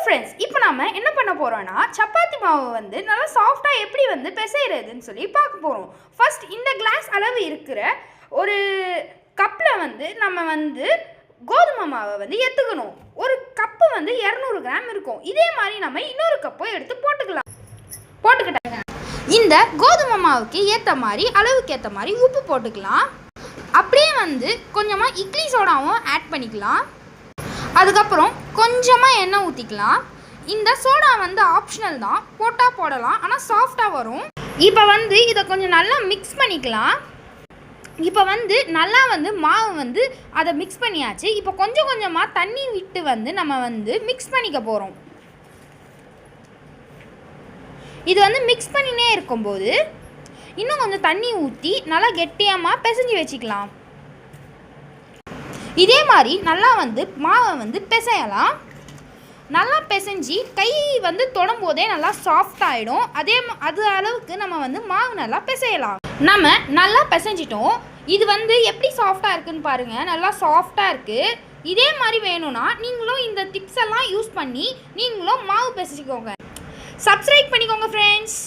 Friends, இப்போ நாம என்ன பண்ண போறோம்னா சப்பாத்தி மாவு வந்து நல்லா சாஃப்டா எப்படி வந்து பிசைறதுன்னு சொல்லி பார்க்க போறோம். ஃபர்ஸ்ட் இந்த கிளாஸ் அளவு இருக்கிற ஒரு கப்ல வந்து நம்ம வந்து கோதுமை மாவை வந்து எடுத்துக்கணும். ஒரு கப்பு வந்து 200 கிராம் இருக்கும். இதே மாதிரி நம்ம இன்னொரு கப்பை எடுத்து போட்டுக்கிட்டாங்க. இந்த கோதுமை மாவுக்கு ஏற்ற மாதிரி அளவுக்கு ஏற்ற மாதிரி உப்பு போட்டுக்கலாம். அப்படியே வந்து கொஞ்சமாக இட்லி சோடாவும் ஆட் பண்ணிக்கலாம். அதுக்கப்புறம் கொஞ்சமாக எண்ணெய் ஊற்றிக்கலாம். இந்த சோடா வந்து ஆப்ஷனல் தான், போட்டால் போடலாம், ஆனால் சாஃப்டாக வரும். இப்போ வந்து இதை கொஞ்சம் நல்லா மிக்ஸ் பண்ணிக்கலாம். இப்போ வந்து நல்லா வந்து மாவு வந்து அதை மிக்ஸ் பண்ணியாச்சு. இப்போ கொஞ்சம் கொஞ்சமாக தண்ணி விட்டு வந்து நம்ம வந்து மிக்ஸ் பண்ணிக்க போகிறோம். இது வந்து மிக்ஸ் பண்ணினே இருக்கும்போது இன்னும் கொஞ்சம் தண்ணி ஊற்றி நல்லா கெட்டியமாக பிசைஞ்சு வச்சுக்கலாம். இதே மாதிரி நல்லா வந்து மாவை வந்து பிசையலாம். நல்லா பிசைஞ்சி கை வந்து தொடும் போதே நல்லா சாஃப்ட் ஆகிடும். அது அளவுக்கு நம்ம வந்து மாவு நல்லா பிசையலாம். நம்ம நல்லா பிசைஞ்சிட்டோம். இது வந்து எப்படி சாஃப்டாக இருக்குன்னு பாருங்கள். நல்லா சாஃப்டாக இருக்குது. இதே மாதிரி வேணும்னா நீங்களும் இந்த டிப்ஸ் எல்லாம் யூஸ் பண்ணி நீங்களும் மாவு பிசைச்சிக்கோங்க. சப்ஸ்கிரைப் பண்ணிக்கோங்க ஃப்ரெண்ட்ஸ்.